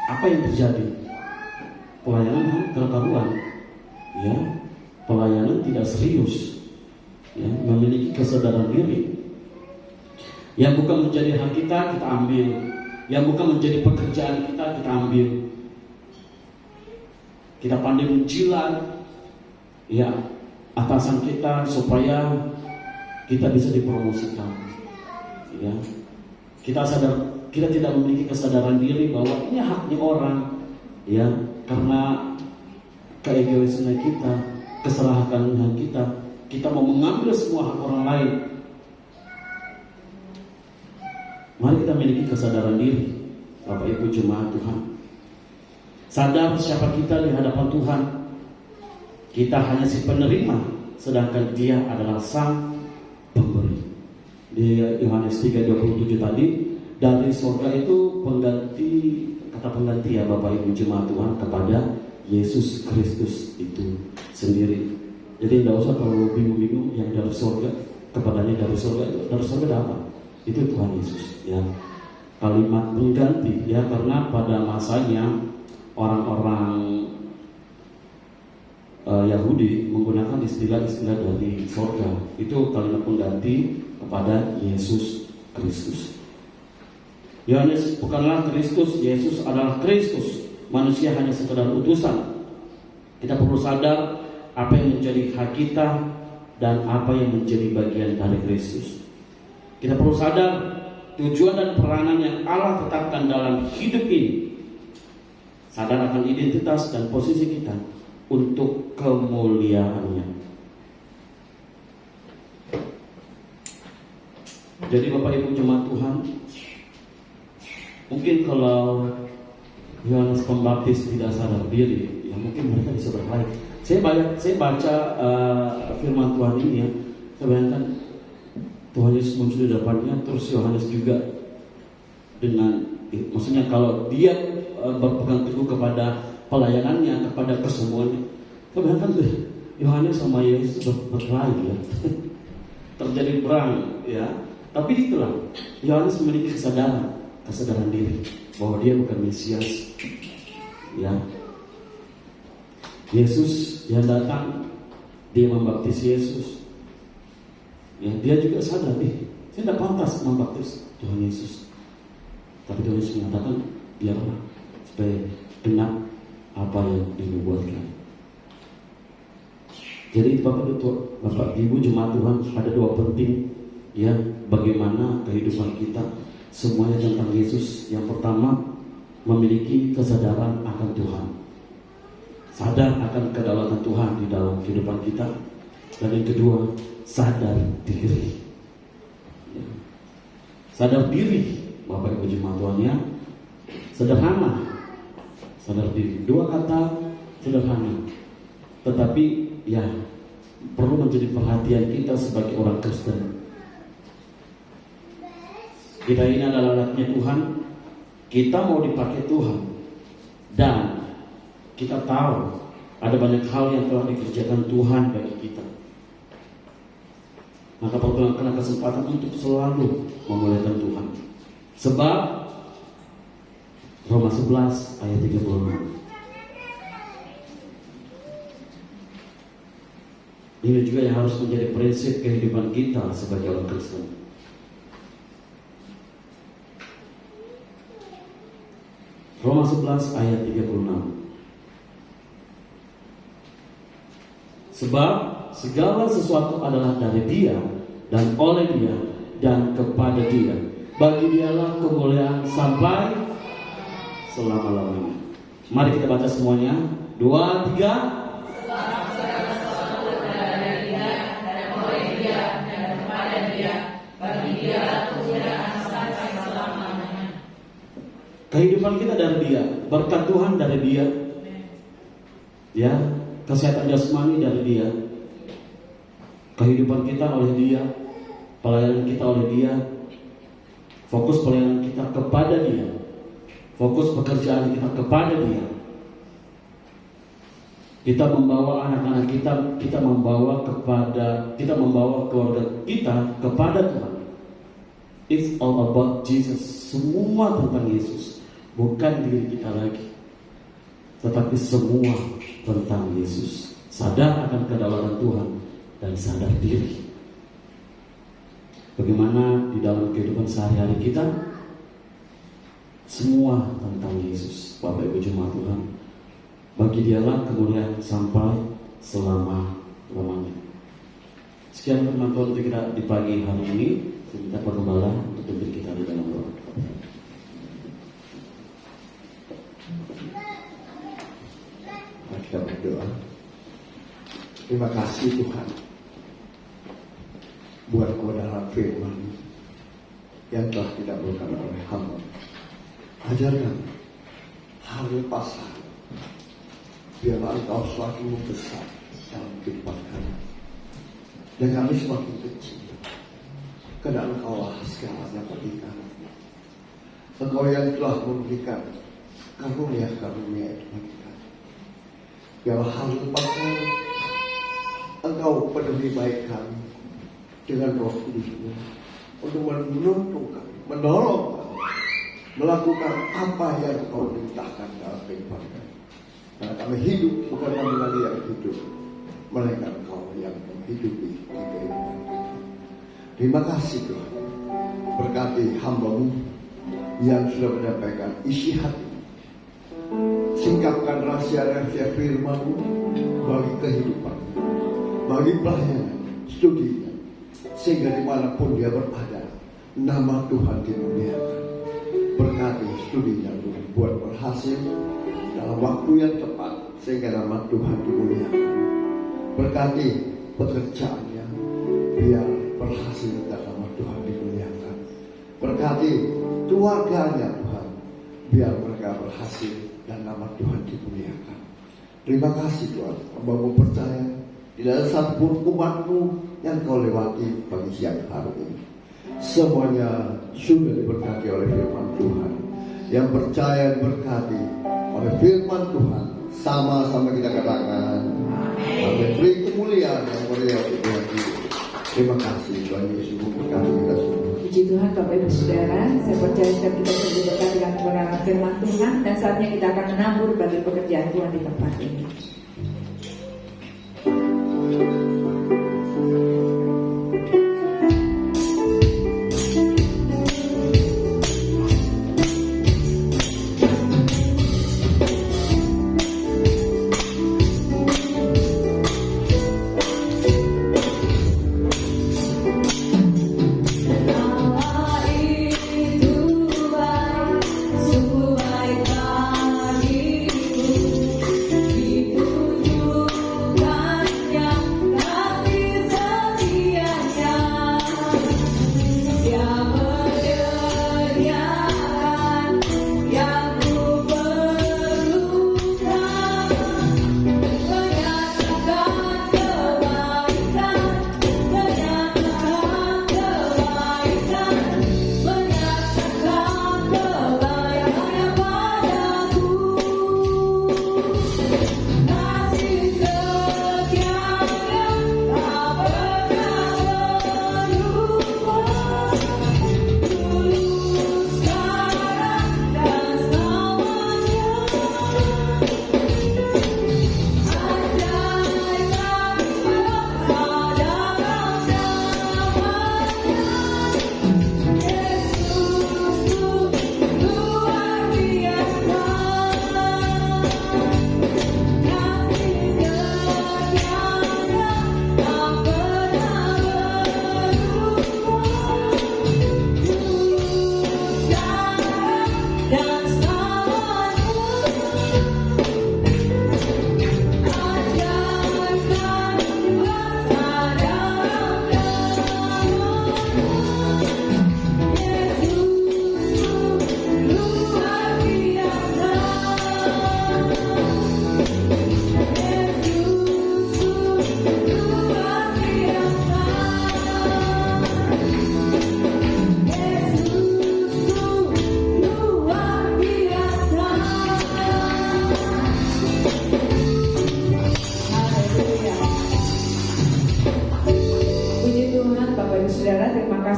Apa yang terjadi? Pelayanan terkaruan, ya. Pelayanan tidak serius, ya. Memiliki kesadaran diri. Yang bukan menjadi hak kita ambil. Yang bukan menjadi pekerjaan kita ambil. Kita pandai menjilat, ya, atasan kita supaya kita bisa dipromosikan, ya. Kita sadar, kita tidak memiliki kesadaran diri bahwa ini haknya orang, ya, karena keegoisan kita, keserakahan kita mau mengambil semua hak orang lain. Mari kita memiliki kesadaran diri, Bapak Ibu jemaat Tuhan. Sadar siapa kita di hadapan Tuhan. Kita hanya si penerima, sedangkan Dia adalah sang pemberi. Di Yohanes 3:27 tadi, dari surga itu kata pengganti ya Bapak Ibu jemaat Tuhan kepada Yesus Kristus itu sendiri. Jadi tidak usah kalau bingung-bingung yang dari surga kepadanya dari surga itu. Dari surga ada apa? Itu Tuhan Yesus, ya. Kalimat pengganti, ya, karena pada masanya orang-orang Yahudi menggunakan istilah-istilah dari surga. Itu kalimat pengganti kepada Yesus Kristus. Yohanes bukanlah Kristus, Yesus adalah Kristus. Manusia hanya sekedar utusan. Kita perlu sadar apa yang menjadi hak kita dan apa yang menjadi bagian dari Kristus. Kita perlu sadar tujuan dan peranan yang Allah tetapkan dalam hidup ini. Sadar akan identitas dan posisi kita untuk kemuliaannya. Jadi Bapak Ibu jemaat Tuhan, mungkin kalau Yohanes Pembaptis tidak sadar diri, ya mungkin mereka bisa berkelahi. Saya baca firman Tuhan ini ya, saya bayangkan Tuhan Yesus muncul di depannya, terus Yohanes juga dengan, maksudnya kalau dia berpegang teguh kepada pelayanannya, kepada kesemuanya, saya bayangkan tuh Yohanes sama Yesus berkelahi ya. Terjadi perang ya. Tapi itulah, Yohanes memiliki kesadaran diri bahwa dia bukan Mesias. Ya, Yesus yang datang, dia membaptis Yesus. Ya, dia juga sadar, saya tidak pantas membaptis Tuhan Yesus. Tapi Tuhan Yesus mengatakan, biarlah supaya genap apa yang dinubuatkan. Jadi Bapak Ibu jemaat Tuhan, ada dua penting ya, bagaimana kehidupan kita semuanya tentang Yesus. Yang pertama, memiliki kesadaran akan Tuhan, sadar akan kedaulatan Tuhan di dalam kehidupan kita. Dan yang kedua, sadar diri ya. Sadar diri Bapak Ibu jemaat Tuhan ya, sederhana, sadar diri, dua kata sederhana, tetapi ya perlu menjadi perhatian kita sebagai orang Kristen. Kita ini adalah alatnya Tuhan. Kita mau dipakai Tuhan. Dan kita tahu ada banyak hal yang telah dikerjakan Tuhan bagi kita. Maka pergunakan kesempatan untuk selalu memuliakan Tuhan. Sebab Roma 11 ayat 36. Ini juga yang harus menjadi prinsip kehidupan kita sebagai orang Kristen. Roma 11 ayat 36. Sebab segala sesuatu adalah dari Dia dan oleh Dia dan kepada Dia. Bagi Dialah kemuliaan sampai selama-lamanya. Mari kita baca semuanya. 2, 3. Kehidupan kita dari Dia, berkat Tuhan dari Dia, ya, kesehatan jasmani dari Dia, kehidupan kita oleh Dia, pelayanan kita oleh Dia, fokus pelayanan kita kepada Dia, fokus pekerjaan kita kepada Dia. Kita membawa anak-anak kita membawa keluarga kita kepada Tuhan. It's all about Jesus. Semua tentang Yesus. Bukan diri kita lagi, tetapi semua tentang Yesus. Sadar akan kedaulatan Tuhan dan sadar diri. Bagaimana di dalam kehidupan sehari-hari kita, semua tentang Yesus. Bapak Ibu jemaat Tuhan, bagi Dialah kemuliaan sampai selama-lamanya. Sekian firman Tuhan untuk kita di pagi hari ini. Saya minta Pak Gembala untuk pimpin kita di dalam doa. Kita berdoa. Terima kasih Tuhan buat kebenaran firman yang telah didapurkan oleh hamba. Ajarkan hal lepasan, biarlah Engkau semakin besar dalam kehidupan kami, dan kami semakin kecil, karena Engkau lah segalanya bagi kami. Engkau yang telah memberikan karunia-karunia itu bagi kami. Biarlah hal lepasan Engkau penuhi baik kami dengan Roh Kudus-Mu untuk menuntun kami, menolong kami melakukan apa yang Engkau perintahkan dalam kehidupan kami. Karena kami hidup bukan kami lagi yang hidup, melainkan Engkau yang menghidupi kehidupan kami. Terima kasih Tuhan, berkati hamba-Mu yang sudah menyampaikan isi hati. Singkapkan rahasia-rahasia firman-Mu bagi kehidupan, bagi pelayanan, studinya, sehingga dimanapun dia berada, nama Tuhan dimuliakan. Berkati studinya Tuhan, buat berhasil dalam waktu yang tepat, sehingga nama Tuhan dimuliakan. Berkati pekerjaannya, biar berhasil dan nama Tuhan dimuliakan. Berkati keluarganya Tuhan, biar mereka berhasil dan nama Tuhan dimuliakan. Terima kasih Tuhan, hamba-Mu percaya tidak ada satupun umat-Mu yang Kau lewati pagi siang hari ini. Semuanya sudah diberkati oleh firman Tuhan. Yang percaya diberkati oleh firman Tuhan, sama-sama kita katakan amin. Beri kemuliaan yang mulia untuk Tuhan. Terima kasih Tuhan Yesus memberkati kita semua. Puji Tuhan Bapak Ibu Saudara, saya percaya setiap kita sudah diberkati dengan kebenaran firman Tuhan, dan saatnya kita akan menabur bagi pekerjaan Tuhan di tempat ini.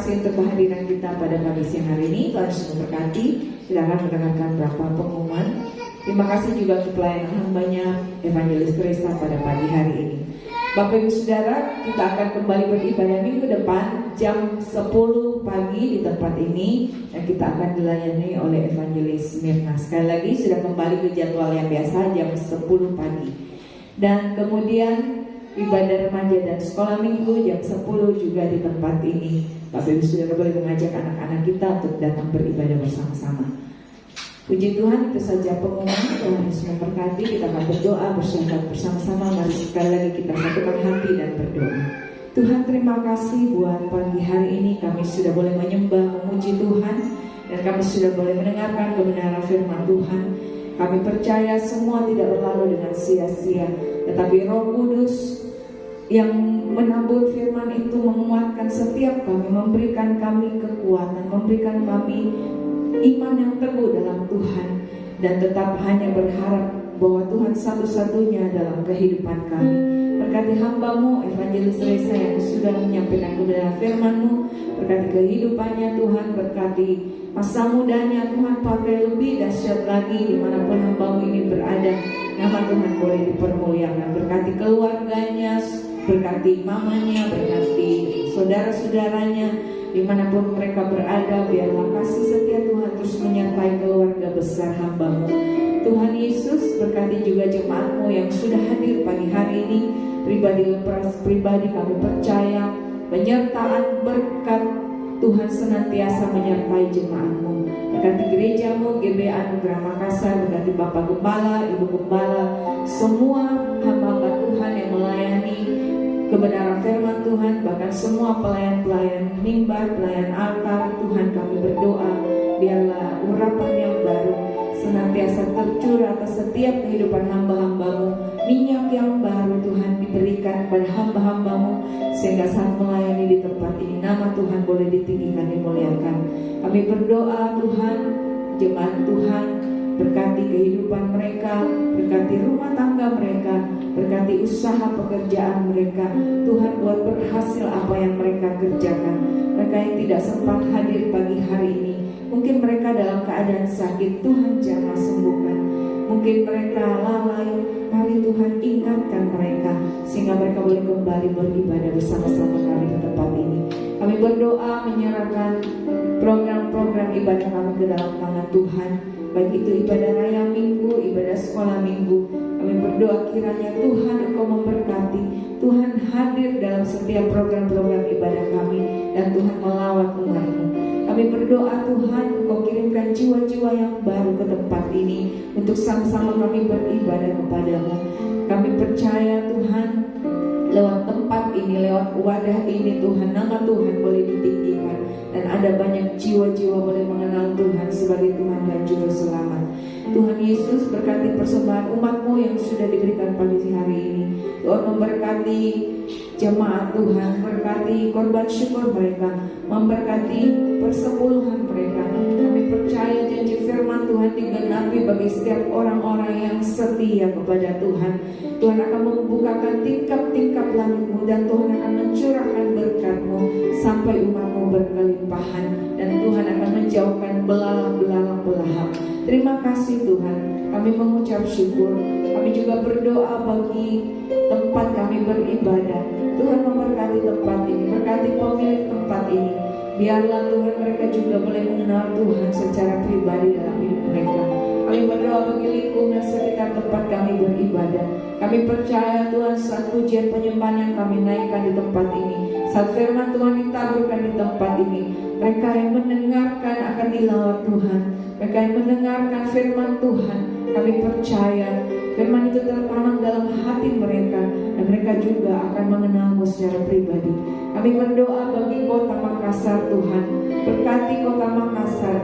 Untuk kehadiran kita pada pagi siang hari ini, Tuhan Yesus memberkati. Kita akan mendengarkan beberapa pengumuman. Terima kasih juga untuk pelayanan hambanya Evangelis Teresa pada pagi hari ini. Bapak Ibu Saudara, kita akan kembali beribadah minggu depan jam 10 pagi di tempat ini, dan kita akan dilayani oleh Evangelis Mirna. Sekali lagi sudah kembali ke jadwal yang biasa jam 10 pagi. Dan kemudian ibadah remaja dan sekolah minggu jam 10 juga di tempat ini. Bapak Ibu Saudara boleh mengajak anak-anak kita untuk datang beribadah bersama-sama. Puji Tuhan, itu saja pengumuman. Tuhan Yesus memberkati. Kita akan berdoa bersama-sama. Mari sekali lagi kita satukan hati dan berdoa. Tuhan, terima kasih buat pagi hari ini kami sudah boleh menyembah, memuji Tuhan, dan kami sudah boleh mendengarkan kebenaran firman Tuhan. Kami percaya semua tidak berlalu dengan sia-sia, tetapi Roh Kudus yang menabur firman itu menguatkan setiap kami, memberikan kami kekuatan, memberikan kami iman yang teguh dalam Tuhan, dan tetap hanya berharap bahwa Tuhan satu-satunya dalam kehidupan kami. Berkati hamba-Mu Evangelis Teresa yang sudah menyampaikan kebenaran firman-Mu, berkati kehidupannya Tuhan, berkati masa mudanya Tuhan, pakai lebih dahsyat lagi dimanapun hamba-Mu ini berada. Nama Tuhan boleh dipermuliakan. Berkati keluarganya, berkati mamanya, berkati saudara-saudaranya, dimanapun mereka berada, biarlah kasih setia Tuhan terus menyertai keluarga besar hamba-Mu. Tuhan Yesus, berkati juga jemaat-Mu yang sudah hadir pagi hari ini. Pribadi lepas pribadi kami percaya penyertaan berkat Tuhan senantiasa menyertai jemaat-Mu. Berkati gereja-Mu, GBA Anugerah Makassar, berkati Bapak Gembala, Ibu Gembala, semua hamba-hamba Tuhan yang melayani kebenaran firman Tuhan, bahkan semua pelayan-pelayan mimbar, pelayan altar. Tuhan, kami berdoa biarlah urapan yang baru senantiasa tercurah atas setiap kehidupan hamba-hamba-Mu. Minyak yang baru Tuhan diberikan kepada hamba-hamba-Mu, sehingga saat melayani di tempat ini nama Tuhan boleh ditinggikan, dimuliakan. Kami berdoa Tuhan, jemaat Tuhan, berkati kehidupan mereka, berkati rumah tangga mereka, berkati usaha pekerjaan mereka. Tuhan, buat berhasil apa yang mereka kerjakan. Mereka yang tidak sempat hadir pagi hari ini, mungkin mereka dalam keadaan sakit, Tuhan jamah sembuhkan. Mungkin mereka lalai, mari Tuhan ingatkan mereka, sehingga mereka boleh kembali beribadah bersama-sama kami di tempat ini. Kami berdoa menyerahkan program-program ibadah kami ke dalam tangan Tuhan, baik itu ibadah raya minggu, ibadah sekolah minggu. Kami berdoa kiranya Tuhan Engkau memberkati, Tuhan hadir dalam setiap program-program ibadah kami, dan Tuhan melawat umat-Mu. Kami berdoa Tuhan Engkau kirimkan jiwa-jiwa yang baru ke tempat ini, untuk sama-sama kami beribadah kepada-Mu. Kami percaya Tuhan, lewat tempat ini, lewat wadah ini Tuhan, nama Tuhan boleh ditinggikan, dan ada banyak jiwa-jiwa boleh mengenal Tuhan sebagai Tuhan dan Juru Selamat. Tuhan Yesus, berkati persembahan umat-Mu yang sudah diberikan pagi hari ini. Tuhan memberkati jemaat Tuhan, berkati korban syukur mereka, memberkati persepuluhan mereka. Kami percaya janji firman Tuhan digenapi bagi setiap orang-orang yang setia kepada Tuhan. Tuhan akan membukakan tingkap-tingkap langit-Mu, dan Tuhan akan mencurahkan berkat-Mu sampai umat-Mu berkelimpahan, dan Tuhan akan menjauhkan belalang-belalang belahap. Terima kasih Tuhan, kami mengucap syukur. Kami juga berdoa bagi tempat kami beribadah. Tuhan memberkati tempat ini, berkati pemilik tempat ini. Biarlah Tuhan mereka juga boleh mengenal Tuhan secara pribadi dalam hidup mereka. Kami berdoa bagi lingkungan sekitar tempat kami beribadah. Kami percaya Tuhan, saat pujian penyembahan yang kami naikkan di tempat ini, saat firman Tuhan ditaburkan di tempat ini, mereka yang mendengarkan akan dilawat Tuhan. Mereka yang mendengarkan firman Tuhan, kami percaya firman itu tertanam dalam hati mereka, dan mereka juga akan mengenal-Mu secara pribadi. Kami berdoa bagi kota Makassar Tuhan, berkati kota Makassar.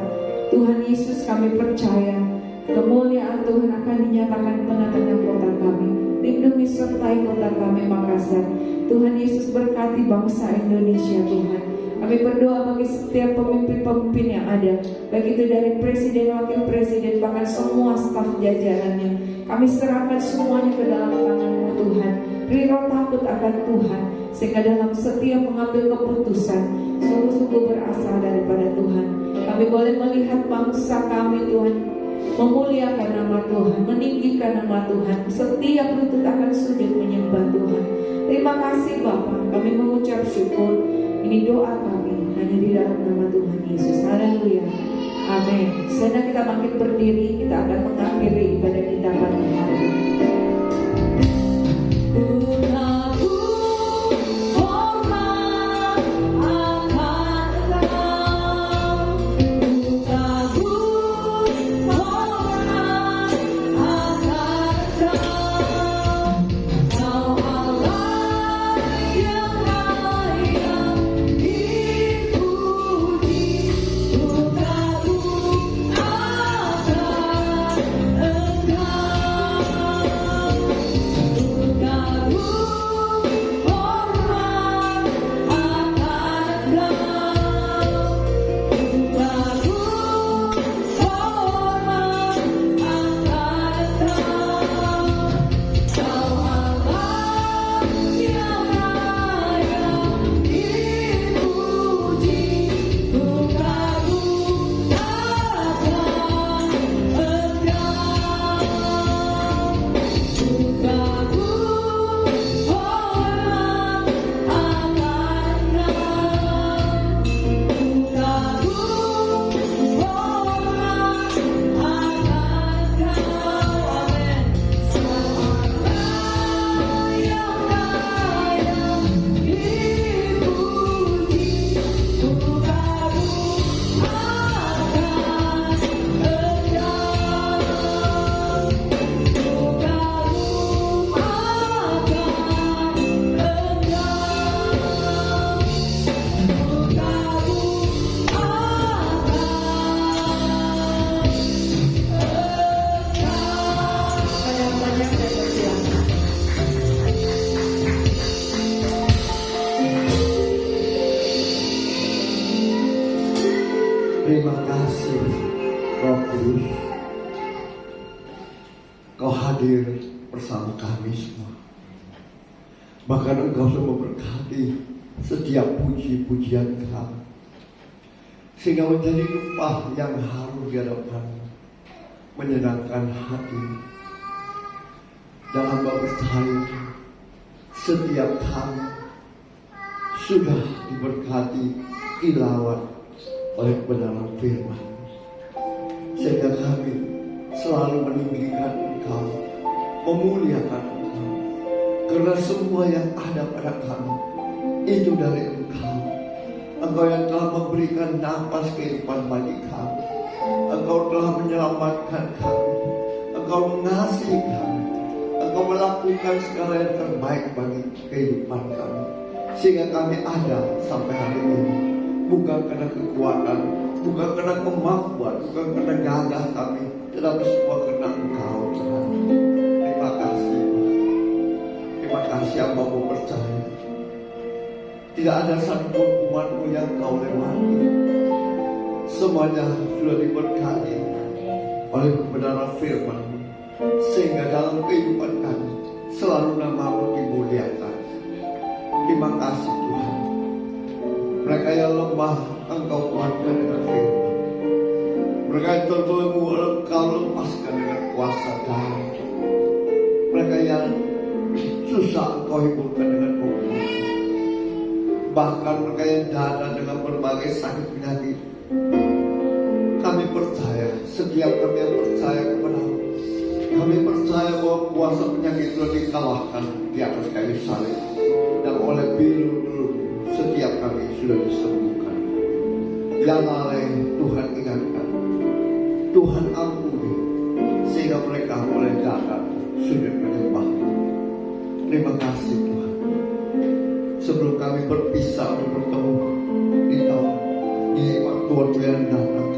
Tuhan Yesus, kami percaya kemuliaan Tuhan akan dinyatakan di tengah-tengah kota kami. Lindungi sertai kota kami Makassar. Tuhan Yesus, berkati bangsa Indonesia Tuhan. Kami berdoa bagi setiap pemimpin-pemimpin yang ada, baik itu dari presiden, wakil presiden, bahkan semua staf jajarannya. Kami serahkan semuanya ke dalam tangan-Mu Tuhan. Beri roh takut akan Tuhan, sehingga dalam setiap mengambil keputusan sungguh-sungguh berasal daripada Tuhan. Kami boleh melihat bangsa kami Tuhan memuliakan nama Tuhan, meninggikan nama Tuhan. Setiap lutut akan sujud menyembah Tuhan. Terima kasih Bapa, kami mengucap syukur. Ini doa kami hanya di dalam nama Tuhan Yesus. Haleluya, amin. Sedang kita bangkit berdiri, kita akan mengakhiri ibadah kita pada hari ini. Engkau Kudus, Kau hadir bersama kami semua. Bahkan Engkau sudah memberkati setiap puji-pujian kami, sehingga menjadi upah yang harum di hadapan-Mu, menyenangkan hati. Dan hamba percaya setiap kami sudah diberkati tilawat oleh kebenaran firman, sehingga kami selalu meninggikan Engkau, memuliakan Engkau, karena semua yang ada pada kami itu dari Engkau. Engkau yang telah memberikan nafas kehidupan bagi kami. Engkau telah menyelamatkan kami. Engkau mengasihi kami. Engkau melakukan segala yang terbaik bagi kehidupan kami, sehingga kami ada sampai hari ini. Bukan karena kekuatan, bukan karena kemampuan, bukan karena gagah kami, tetapi semua karena Engkau, Tuhan. Terima kasih. Terima kasih, hamba mau percaya tidak ada satupun umat-Mu yang Kau lewati. Semuanya sudah diberkati oleh kebenaran firman-Mu, sehingga dalam kehidupan kami selalu nama-Mu dimuliakan. Terima kasih Tuhan. Mereka yang lemah Engkau kuatkan dengan firman. Mereka yang terbelenggu Engkau lepaskan dengan kuasa darah. Mereka yang susah Engkau hiburkan dengan hukum. Bahkan mereka yang dana dengan berbagai sakit penyakit, kami percaya, setiap kami yang percaya kepada-Mu, kami percaya bahwa kuasa penyakit sudah dikalahkan di atas kayu salib, dan oleh biru-biru setiap kami sudah disembuhkan. Yang lain Tuhan ingatkan, Tuhan ampuni, sehingga mereka boleh datang sujud menyembah. Terima kasih Tuhan. Sebelum kami berpisah untuk bertemu di waktu yang datang,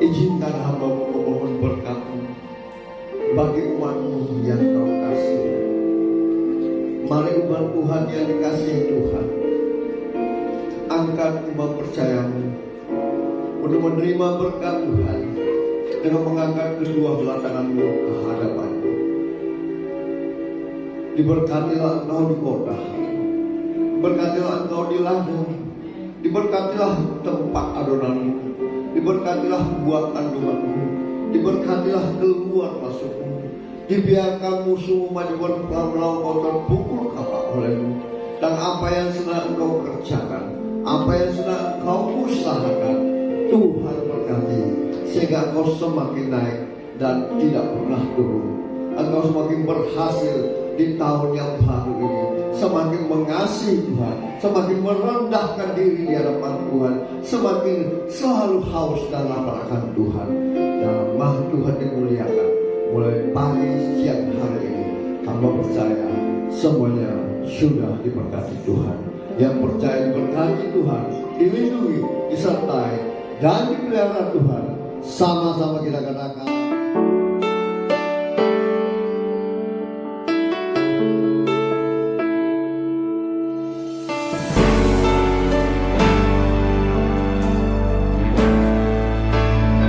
izinkan hamba-Mu memohon berkat-Mu bagi umat-Mu yang Kau kasih. Mari umat Tuhan yang dikasihi Tuhan, angkat iman percaya-Mu untuk menerima berkat Tuhan dengan mengangkat kedua belah tangan-Mu ke hadapan-Mu. Diberkatilah Engkau di kota, diberkatilah Engkau di ladang, diberkatilah tempat adonan-Mu, diberkatilah buah kandungan-Mu, diberkatilah keluar masuk-Mu. Dibiarkan musuh-Mu maju berperang Kau terpukul kapak oleh-Mu. Dan apa yang sedang Engkau kerjakan, apa yang sedang Engkau usahakan, Tuhan berkati, sehingga Engkau semakin naik dan tidak pernah turun. Engkau semakin berhasil di tahun yang baru ini, semakin mengasihi Tuhan, semakin merendahkan diri di hadapan Tuhan, semakin selalu haus dan lapar akan Tuhan. Dan nama Tuhan dimuliakan mulai pagi siang hari ini. Hamba percaya semuanya sudah diberkati Tuhan. Yang percaya diberkati Tuhan, dilindungi, disertai dan dipelihara Tuhan. Sama-sama kita katakan.